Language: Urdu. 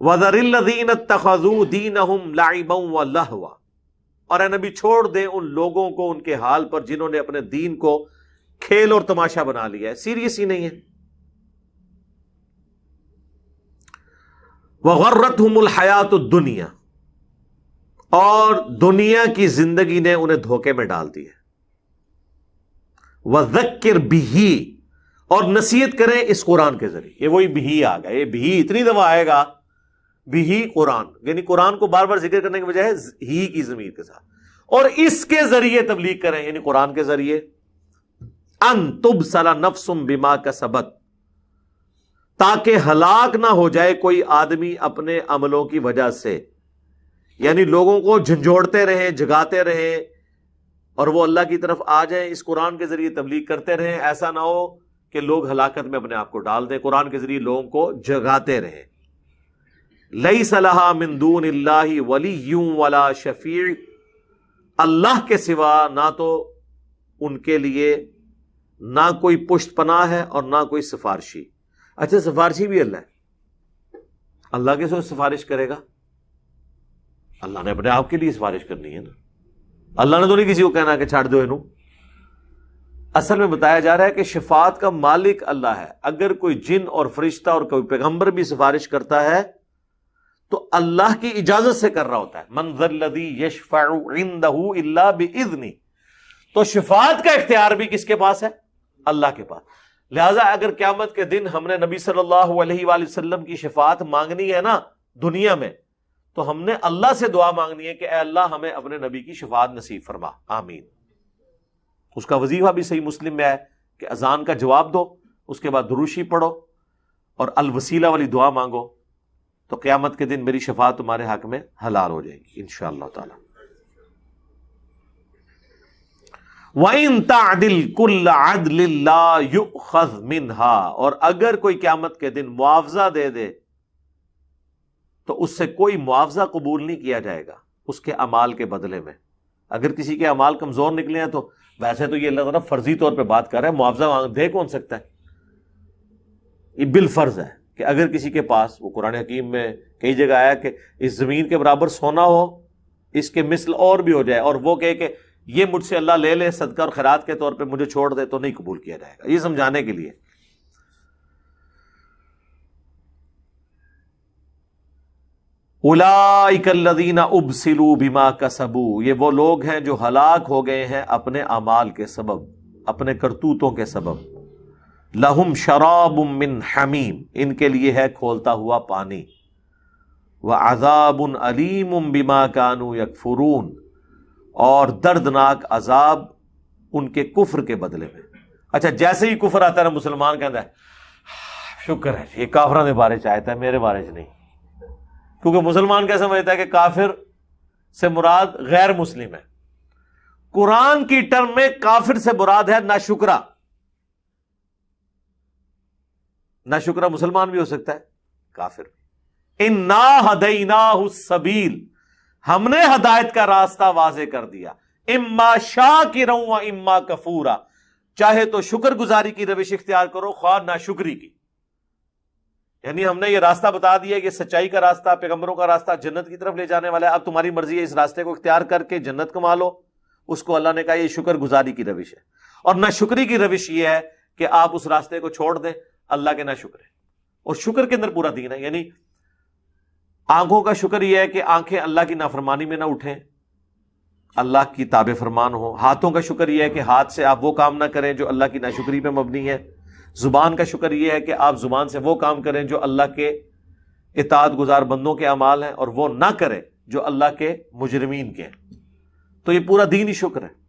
وَذَرِ الَّذِينَ اتَّخَذُوا دِينَهُمْ لَعِبًا وَلَهْوًا، اور اے نبی چھوڑ دیں ان لوگوں کو ان کے حال پر جنہوں نے اپنے دین کو کھیل اور تماشا بنا لیا ہے، سیریس ہی نہیں ہے. وَغَرَّتْهُمُ الْحَيَاةُ الدُّنْيَا، اور دنیا کی زندگی نے انہیں دھوکے میں ڈال دی ہے. وَذَكِّرْ بِهِ، اور نصیحت کریں اس قرآن کے ذریعے. یہ وہی بھی آ گیا، یہ بھی اتنی دفعہ آئے گا، بھی قرآن، یعنی قرآن کو بار بار ذکر کرنے کے بجائے ہی کی ضمیر کے ساتھ. اور اس کے ذریعے تبلیغ کریں، یعنی قرآن کے ذریعے. ان تبصر نفس بما کسبت، تاکہ ہلاک نہ ہو جائے کوئی آدمی اپنے عملوں کی وجہ سے، یعنی لوگوں کو جھنجھوڑتے رہیں، جگاتے رہیں، اور وہ اللہ کی طرف آ جائیں، اس قرآن کے ذریعے تبلیغ کرتے رہیں. ایسا نہ ہو کہ لوگ ہلاکت میں اپنے آپ کو ڈال دیں، قرآن کے ذریعے لوگوں کو جگاتے رہیں. لیس لہا من دون اللہ ولی ولا شفیع، اللہ کے سوا نہ تو ان کے لیے نہ کوئی پشت پناہ ہے اور نہ کوئی سفارشی. اچھا، سفارشی بھی اللہ ہے، اللہ کے سوا سفارش کرے گا؟ اللہ نے اپنے آپ کے لیے سفارش کرنی ہے نا، اللہ نے تو نہیں کسی کو کہنا کہ چھاڑ دو انہوں. اصل میں بتایا جا رہا ہے کہ شفاعت کا مالک اللہ ہے. اگر کوئی جن اور فرشتہ اور کوئی پیغمبر بھی سفارش کرتا ہے تو اللہ کی اجازت سے کر رہا ہوتا ہے. من ذا الذی یشفع عنده الا باذنہ، تو شفاعت کا اختیار بھی کس کے پاس ہے؟ اللہ کے پاس. لہذا اگر قیامت کے دن ہم نے نبی صلی اللہ علیہ وآلہ وسلم کی شفاعت مانگنی ہے نا دنیا میں، تو ہم نے اللہ سے دعا مانگنی ہے کہ اے اللہ ہمیں اپنے نبی کی شفاعت نصیب فرما، آمین. اس کا وظیفہ بھی صحیح مسلم میں ہے کہ اذان کا جواب دو، اس کے بعد دروشی پڑھو اور الوسیلہ والی دعا مانگو، تو قیامت کے دن میری شفاعت تمہارے حق میں حلال ہو جائے گی انشاءاللہ تعالی. وَإِن تَعْدِلْ كُلَّ عَدْلٍ لَا يُؤْخَذْ مِنْهَا، اور اگر کوئی قیامت کے دن معاوضہ دے دے تو اس سے کوئی معاوضہ قبول نہیں کیا جائے گا اس کے اعمال کے بدلے میں. اگر کسی کے اعمال کمزور نکلے ہیں تو ویسے تو یہ اللہ تعالیٰ فرضی طور پہ بات کر رہا ہے، معاوضہ دے کون سکتا ہے؟ یہ بالفرض ہے کہ اگر کسی کے پاس، وہ قرآن حکیم میں کئی جگہ آیا کہ اس زمین کے برابر سونا ہو، اس کے مثل اور بھی ہو جائے، اور وہ کہے کہ یہ مجھ سے اللہ لے لے صدقہ اور خیرات کے طور پہ مجھے چھوڑ دے، تو نہیں قبول کیا جائے گا. یہ سمجھانے کے لیے. اولئک الذین ابسلوا بما کسبوا، یہ وہ لوگ ہیں جو ہلاک ہو گئے ہیں اپنے اعمال کے سبب، اپنے کرتوتوں کے سبب. لہم شراب من حمیم، ان کے لیے ہے کھولتا ہوا پانی. وعذاب علیم بما کانوا یکفرون، اور دردناک عذاب ان کے کفر کے بدلے میں. اچھا، جیسے ہی کفر آتا ہے نا، مسلمان کہتا ہے شکر ہے یہ کافراں دے بارے چ آتا ہے، میرے بارے چ نہیں. کیونکہ مسلمان کیا سمجھتا ہے کہ کافر سے مراد غیر مسلم ہے. قرآن کی ٹرم میں کافر سے مراد ہے ناشکرا. ناشکرا مسلمان بھی ہو سکتا ہے، کافر. انا ہدیناہ السبیل، ہم نے ہدایت کا راستہ واضح کر دیا. اما شاکرا و اما کفورا، چاہے تو شکر گزاری کی روش اختیار کرو، خواہ ناشکری کی. یعنی ہم نے یہ راستہ بتا دیا کہ سچائی کا راستہ، پیغمبروں کا راستہ جنت کی طرف لے جانے والا ہے. اب تمہاری مرضی ہے، اس راستے کو اختیار کر کے جنت کما لو. اس کو اللہ نے کہا یہ شکر گزاری کی روش ہے. اور ناشکری کی روش یہ ہے کہ آپ اس راستے کو چھوڑ دیں، اللہ کے نہ شکر ہے. اور شکر کے اندر پورا دین ہے. یعنی آنکھوں کا شکر یہ ہے کہ آنکھیں اللہ کی نافرمانی میں نہ اٹھیں، اللہ کی تابع فرمان ہو. ہاتھوں کا شکر یہ ہے کہ ہاتھ سے آپ وہ کام نہ کریں جو اللہ کی ناشکری پہ مبنی ہے. زبان کا شکر یہ ہے کہ آپ زبان سے وہ کام کریں جو اللہ کے اطاعت گزار بندوں کے اعمال ہیں، اور وہ نہ کریں جو اللہ کے مجرمین کے ہیں. تو یہ پورا دین ہی شکر ہے.